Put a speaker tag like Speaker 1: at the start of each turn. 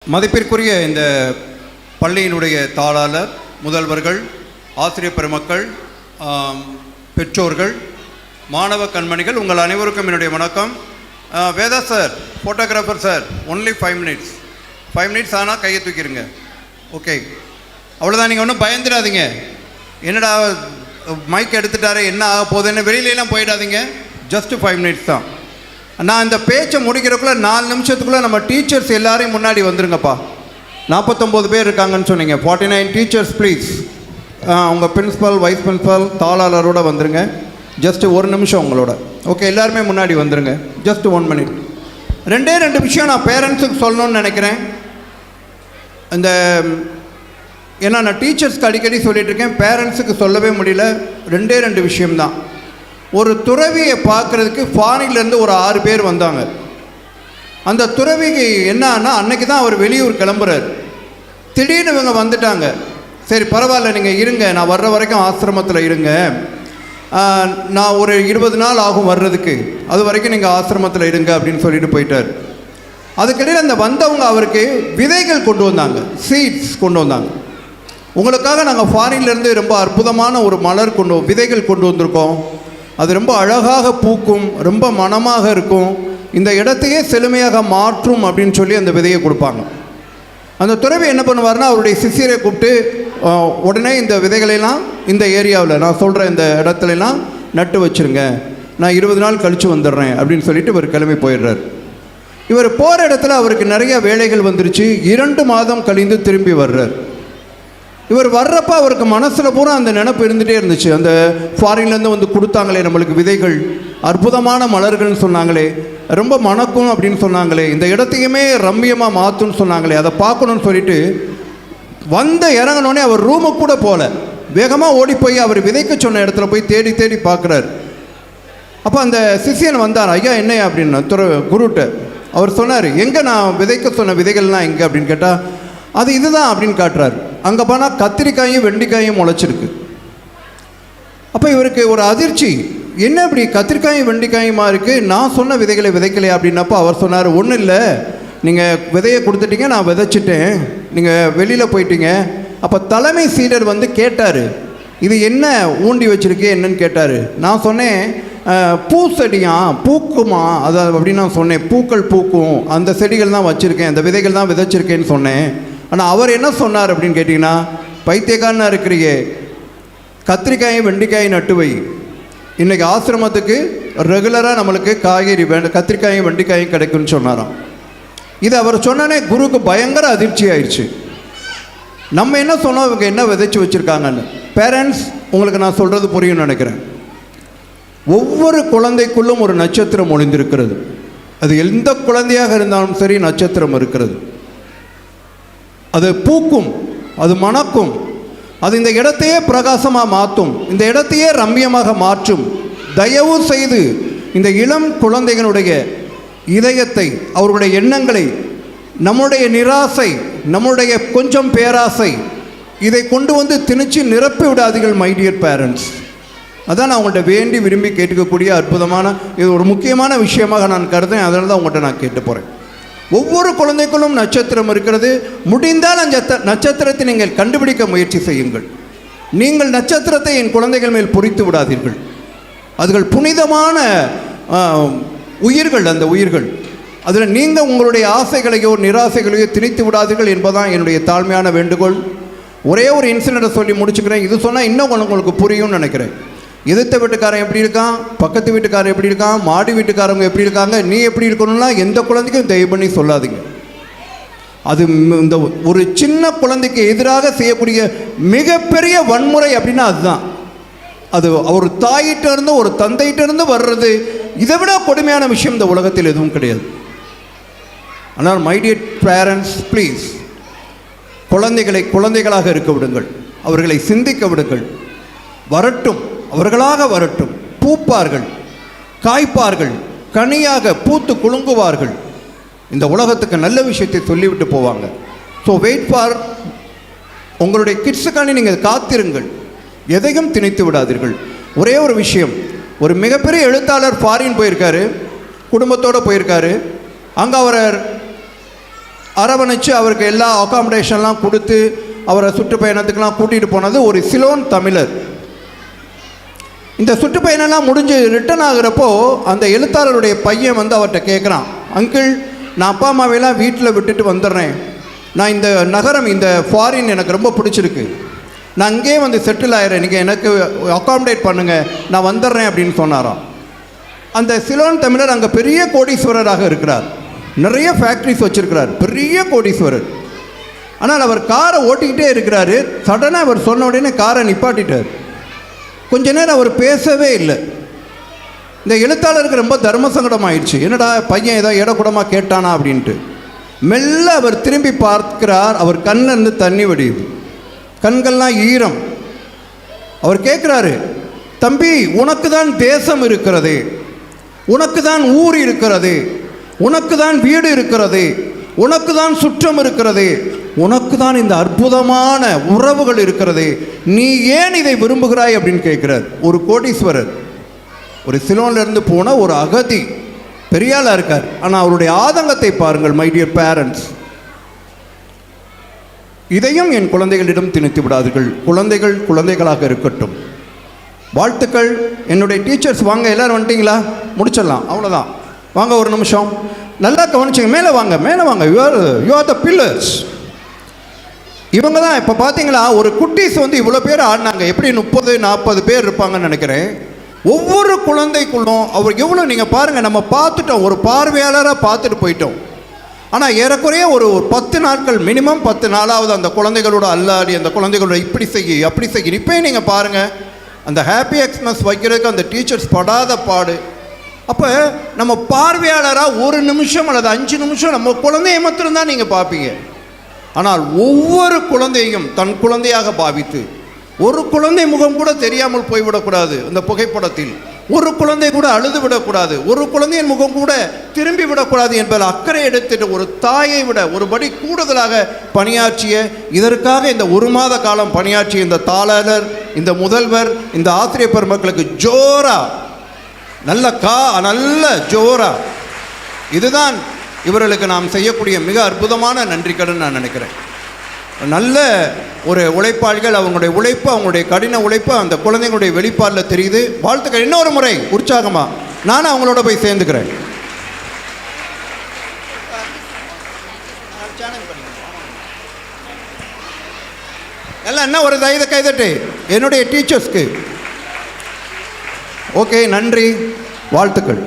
Speaker 1: மதிப்பிற்குரிய இந்த பள்ளியினுடைய தாளாளர், முதல்வர்கள், ஆசிரியர் பெருமக்கள், பெற்றோர்கள், மாணவ கண்மணிகள், உங்கள் அனைவருக்கும் என்னுடைய வணக்கம். Veda sir, photographer sir, only 5 minutes. 5 minutes ஆனால் கையை தூக்கிடுங்க. ஓகே, அவ்வளோதான். நீங்கள் ஒன்றும் பயந்துடாதீங்க. என்னடா மைக் எடுத்துட்டாரு, என்ன ஆக போகுதுன்னு வெளியிலலாம் போயிடாதீங்க. ஜஸ்ட் 5 minutes தான். நான் இந்த பேச்சை முடிக்கிறதுக்குள்ளே 4 நிமிஷத்துக்குள்ளே நம்ம டீச்சர்ஸ் எல்லாரையும் முன்னாடி வந்துருங்கப்பா. 49 பேர் இருக்காங்கன்னு சொன்னீங்க. 49 டீச்சர்ஸ் ப்ளீஸ். உங்கள் பிரின்ஸிபல், வைஸ் பிரின்ஸிபல், தாளாளரோடு வந்துருங்க. ஜஸ்ட் 1 நிமிஷம் உங்களோட. ஓகே, எல்லாருமே முன்னாடி வந்துருங்க. Just 1 minute. 2 விஷயம் நான் பேரண்ட்ஸுக்கு சொல்லணும்னு நினைக்கிறேன். இந்த ஏன்னா நான் டீச்சர்ஸ்க்கு அடிக்கடி சொல்லிகிட்ருக்கேன், பேரண்ட்ஸுக்கு சொல்லவே முடியல. 2 விஷயம்தான். ஒரு துறவியை பார்க்குறதுக்கு ஃபாரின்லேருந்து ஒரு 6 பேர் வந்தாங்க. அந்த துறவிக்கு என்னன்னா, அன்னைக்கு தான் அவர் வெளியூர் கிளம்புறார். திடீர்னு இவங்க வந்துட்டாங்க. சரி பரவாயில்ல, நீங்கள் இருங்க, நான் வர்ற வரைக்கும் ஆசிரமத்தில் இருங்க, நான் ஒரு 20 நாள் ஆகும் வர்றதுக்கு, அது வரைக்கும் நீங்கள் ஆசிரமத்தில் இருங்க அப்படின்னு சொல்லிட்டு போயிட்டார். அதுக்கிடையில் அந்த வந்தவங்க அவருக்கு விதைகள் கொண்டு வந்தாங்க, சீட்ஸ் கொண்டு வந்தாங்க. உங்களுக்காக நாங்கள் ஃபாரின்லேருந்து ரொம்ப அற்புதமான ஒரு மலர் விதைகள் கொண்டு வந்திருக்கோம், அது ரொம்ப அழகாக பூக்கும், ரொம்ப மனமாக இருக்கும், இந்த இடத்தையே செழுமையாக மாற்றும் அப்படின்னு சொல்லி அந்த விதையை கொடுப்பாங்க. அந்த துறவி என்ன பண்ணுவார்னா, அவருடைய சிஷியரை கூப்பிட்டு உடனே இந்த விதைகளெல்லாம் இந்த ஏரியாவில் நான் சொல்கிற இந்த இடத்துலலாம் நட்டு வச்சுருங்க, நான் 20 நாள் கழித்து வந்துடுறேன் அப்படின்னு சொல்லிட்டு இவர் கிளம்பி போயிடுறார். இவர் போகிற இடத்துல அவருக்கு நிறைய வேலைகள் வந்துருச்சு. 2 மாதம் கழிந்து திரும்பி வர்றார். இவர் வர்றப்போ அவருக்கு மனசில் பூரா அந்த நினப்பு இருந்துகிட்டே இருந்துச்சு. அந்த ஃபாரின்லேருந்து வந்து கொடுத்தாங்களே நம்மளுக்கு விதைகள், அற்புதமான மலர்கள்னு சொன்னாங்களே, ரொம்ப மணக்கும் அப்படின்னு சொன்னாங்களே, இந்த இடத்தையுமே ரம்மியமாக மாற்றுன்னு சொன்னாங்களே, அதை பார்க்கணுன்னு சொல்லிட்டு இறங்கினோடனே அவர் ரூமுக்கு கூட போகல, வேகமாக ஓடி போய் அவர் விதைக்க சொன்ன இடத்துல போய் தேடி தேடி பார்க்குறார். அப்போ அந்த சிஷியன் வந்தார். ஐயா என்னையா அப்படின்னு குருட்ட அவர் சொன்னார், எங்கே நான் விதைக்க சொன்ன விதைகள்லாம் எங்கே அப்படின்னு கேட்டால், அது இதுதான் அப்படின்னு காட்டுறாரு. அங்கே போனால் கத்திரிக்காயும் வெண்டிக்காயும் முளைச்சிருக்கு. அப்போ இவருக்கு ஒரு அதிர்ச்சி, என்ன இப்படி கத்திரிக்காயும் வெண்டிக்காயுமா இருக்குது, நான் சொன்ன விதைகளை விதைக்கலையா அப்படின்னப்போ அவர் சொன்னார், ஒன்றும் இல்லை, நீங்கள் விதையை கொடுத்துட்டீங்க, நான் விதைச்சிட்டேன், நீங்கள் வெளியில் போயிட்டீங்க. அப்போ தலைமை சீடர் வந்து கேட்டார், இது என்ன ஊண்டி வச்சுருக்கே என்னன்னு கேட்டார். நான் சொன்னேன், பூ செடியா, பூக்குமா அது அப்படின்னு நான் சொன்னேன், பூக்கள் பூக்கும் அந்த செடிகள் தான் வச்சுருக்கேன், அந்த விதைகள் தான் விதைச்சிருக்கேன்னு சொன்னேன். ஆனால் அவர் என்ன சொன்னார் அப்படின்னு கேட்டிங்கன்னா, பைத்தியக்காரனா இருக்கிறீங்க, கத்திரிக்காயும் வெண்டிக்காயும் நட்டு வை, இன்றைக்கி ஆசிரமத்துக்கு ரெகுலராக நம்மளுக்கு காய்கறி கத்திரிக்காயும் வெண்டிக்காயும் கிடைக்கும்னு சொன்னாராம். இது அவர் சொன்னனே குருக்கு பயங்கர அதிர்ச்சி ஆயிடுச்சு. நம்ம என்ன சொன்னோம், இவங்க என்ன விதைச்சி வச்சுருக்காங்கன்னு. பேரண்ட்ஸ், உங்களுக்கு நான் சொல்கிறது புரியும்னு நினைக்கிறேன். ஒவ்வொரு குழந்தைக்குள்ளும் ஒரு நட்சத்திரம் ஒளிந்திருக்கிறது. அது எந்த குழந்தையாக இருந்தாலும் சரி, நட்சத்திரம் இருக்கிறது. அது பூக்கும், அது மணக்கும், அது இந்த இடத்தையே பிரகாசமாக மாற்றும், இந்த இடத்தையே ரம்மியமாக மாற்றும். தயவு செய்து இந்த இளம் குழந்தைகளுடைய இதயத்தை, அவர்களுடைய எண்ணங்களை, நம்முடைய நிராசை, நம்முடைய கொஞ்சம் பேராசை, இதை கொண்டு வந்து திணிச்சு நிரப்பி விடாதீர்கள் மை டியர் பேரண்ட்ஸ். அதான் நான் உங்கள்கிட்ட வேண்டி விரும்பி கேட்கக்கூடிய அற்புதமான, இது ஒரு முக்கியமான விஷயமாக நான் கருதுறேன். அதனால தான் உங்கள்கிட்ட நான் கேட்டு போகிறேன். ஒவ்வொரு குழந்தைக்குள்ளும் நட்சத்திரம் இருக்கிறது. முடிந்தால் அந்த நட்சத்திரத்தை நீங்கள் கண்டுபிடிக்க முயற்சி செய்யுங்கள். நீங்கள் நட்சத்திரத்தை என் குழந்தைகள் மேல் பொறித்து விடாதீர்கள். அதுகள் புனிதமான உயிர்கள். அந்த உயிர்கள், அதில் நீங்கள் உங்களுடைய ஆசைகளையோ நிராசைகளையோ திணித்து விடாதீர்கள் என்பதான் என்னுடைய தாழ்மையான வேண்டுகோள். ஒரே ஒரு இன்சிடெண்ட்டை சொல்லி முடிச்சுக்கிறேன். இது சொன்னால் இன்னும் உங்களுக்கு புரியும்னு நினைக்கிறேன். எதிர்த்த வீட்டுக்காரன் எப்படி இருக்கான், பக்கத்து வீட்டுக்காரன் எப்படி இருக்கான், மாடி வீட்டுக்காரங்க எப்படி இருக்காங்க, நீ எப்படி இருக்கணும்னா எந்த குழந்தைக்கும் தயவு பண்ணி சொல்லாதீங்க. அது இந்த ஒரு சின்ன குழந்தைக்கு எதிராக செய்யக்கூடிய மிகப்பெரிய வன்முறை அப்படின்னா அதுதான். அது ஒரு தாயிட்ட இருந்து ஒரு தந்தையிட்ட இருந்து வர்றது, இதை விட கொடுமையான விஷயம் இந்த உலகத்தில் எதுவும் கிடையாது. ஆனால் மை டியர் பேரண்ட்ஸ், ப்ளீஸ், குழந்தைகளை குழந்தைகளாக இருக்க விடுங்கள், அவர்களை சிந்திக்க விடுங்கள். வரட்டும், அவர்களாக வரட்டும், பூப்பார்கள், காய்ப்பார்கள், கனியாக பூத்து குலுங்குவார்கள், இந்த உலகத்துக்கு நல்ல விஷயத்தை சொல்லிவிட்டு போவாங்க. ஸோ வெயிட் ஃபார் உங்களுடைய கிட்ஸுக்காண்டி நீங்கள் காத்திருங்கள், எதையும் திணித்து விடாதீர்கள். ஒரே ஒரு விஷயம், ஒரு மிகப்பெரிய எழுத்தாளர் ஃபாரின் போயிருக்காரு, குடும்பத்தோடு போயிருக்காரு. அங்கே அவர் அரவணைச்சு அவருக்கு எல்லா அகாமடேஷன்லாம் கொடுத்து அவரை சுற்றுப்பயணத்துக்கெலாம் கூட்டிகிட்டு போனது ஒரு சிலோன் தமிழர். இந்த சுற்றுப்பயணம்லாம் முடிஞ்சு ரிட்டர்ன் ஆகுறப்போ அந்த எழுத்தாளருடைய பையன் வந்து அவர்கிட்ட கேட்குறான், அங்கிள் நான் அப்பா அம்மாவையெல்லாம் வீட்டில் விட்டுட்டு வந்துடுறேன், நான் இந்த நகரம் இந்த ஃபாரின் எனக்கு ரொம்ப பிடிச்சிருக்கு, நான் அங்கேயே வந்து செட்டில் ஆகிறேன், நீங்கள் எனக்கு அகாமடேட் பண்ணுங்கள், நான் வந்துடுறேன் அப்படின்னு சொன்னாராம். அந்த சிலோன் தமிழர் அங்கே பெரிய கோடீஸ்வரராக இருக்கிறார், நிறைய ஃபேக்ட்ரிஸ் வச்சுருக்கிறார், பெரிய கோடீஸ்வரர். ஆனால் அவர் காரை ஓட்டிக்கிட்டே இருக்கிறாரு. சடனாக அவர் சொன்ன உடனே காரை நிப்பாட்டிட்டார். கொஞ்ச நேரம் அவர் பேசவே இல்லை. இந்த எழுத்தாளருக்கு ரொம்ப தர்ம சங்கடம் ஆயிடுச்சு, என்னடா பையன் ஏதோ இடக்கூடமாக கேட்டானா அப்படின்ட்டு. மெல்ல அவர் திரும்பி பார்க்கிறார், அவர் கண்ணில் இருந்து தண்ணி வடியுது, கண்கள்லாம் ஈரம். அவர் கேட்குறாரு, தம்பி உனக்கு தான் தேசம் இருக்கிறது, உனக்கு தான் ஊர் இருக்கிறது, உனக்கு தான் வீடு இருக்கிறது, உனக்கு தான் சுற்றம் இருக்கிறது, உனக்கு தான் இந்த அற்புதமான உறவுகள் இருக்கிறது, நீ ஏன் இதை விரும்புகிறாய் அப்படின்னு கேட்குறார். ஒரு கோடீஸ்வரர், ஒரு சிலோன்லேருந்து போன ஒரு அகதி, பெரியாளாக இருக்கார். ஆனால் அவருடைய ஆதங்கத்தை பாருங்கள் மை டியர் பேரண்ட்ஸ். இதையும் என் குழந்தைகளிடம் திணித்து விடாதீர்கள், குழந்தைகள் குழந்தைகளாக இருக்கட்டும். வாழ்த்துக்கள். என்னுடைய டீச்சர்ஸ் வாங்க, எல்லோரும் வந்துட்டிங்களா? முடிச்சிடலாம், அவ்வளோதான். வாங்க ஒரு நிமிஷம், நல்லா கவனிச்சிங்க. மேலே வாங்க, மேலே வாங்க. You are the pillars. இவங்க தான் இப்போ பார்த்தீங்களா, ஒரு குட்டீஸ் வந்து இவ்வளோ பேர் ஆடினாங்க, எப்படி 30-40 பேர் இருப்பாங்கன்னு நினைக்கிறேன். ஒவ்வொரு குழந்தைக்குள்ளும் அவர் எவ்வளோ, நீங்கள் பாருங்கள், நம்ம பார்த்துட்டோம், ஒரு பார்வையாளராக பார்த்துட்டு போயிட்டோம். ஆனால் ஏறக்குறைய ஒரு 10 நாட்கள், மினிமம் 10 நாளாவது அந்த குழந்தைகளோட அல்லாடி, அந்த குழந்தைகளோட இப்படி செய்ய அப்படி செய்ய. இப்போயும் நீங்கள் பாருங்கள், அந்த ஹாப்பி எக்ஸ்பிரஸ் வைக்கிறதுக்கு அந்த டீச்சர்ஸ் படாத பாடு. அப்போ நம்ம பார்வையாளராக ஒரு நிமிஷம் அல்லது 5 நிமிஷம் நம்ம குழந்தைய மாத்திரம்தான் நீங்கள் பார்ப்பீங்க. ஆனால் ஒவ்வொரு குழந்தையும் தன் குழந்தையாக பாவித்து, ஒரு குழந்தை முகம் கூட தெரியாமல் போய்விடக்கூடாது இந்த புகைப்படத்தில், ஒரு குழந்தை கூட அழுது விடக்கூடாது, ஒரு குழந்தையின் முகம் கூட திரும்பி விடக்கூடாது என்பதில் அக்கறை எடுத்துட்டு ஒரு தாயை விட ஒருபடி கூடுதலாக பணியாற்றிய, இதற்காக இந்த 1 மாத காலம் பணியாற்றிய இந்த தாளர், இந்த முதல்வர், இந்த ஆசிரியர் பெருமக்களுக்கு ஜோரா, நல்ல ஜோரா, இதுதான் இவர்களுக்கு நாம் செய்யக்கூடிய மிக அற்புதமான நன்றி கடன் நான் நினைக்கிறேன். நல்ல ஒரு உழைப்பாளிகள், அவங்களுடைய உழைப்பு, அவங்களுடைய கடின உழைப்பு அந்த குழந்தைங்களுடைய வெளிப்பாடில் தெரியுது. வாழ்த்துக்கள். இன்னொரு முறை உற்சாகமாக நானும் அவங்களோட போய் சேர்ந்துக்கிறேன். எல்லாம் என்ன ஒரு கைதட்டு என்னுடைய டீச்சர்ஸ்க்கு. ஓகே, நன்றி, வாழ்த்துக்கள்.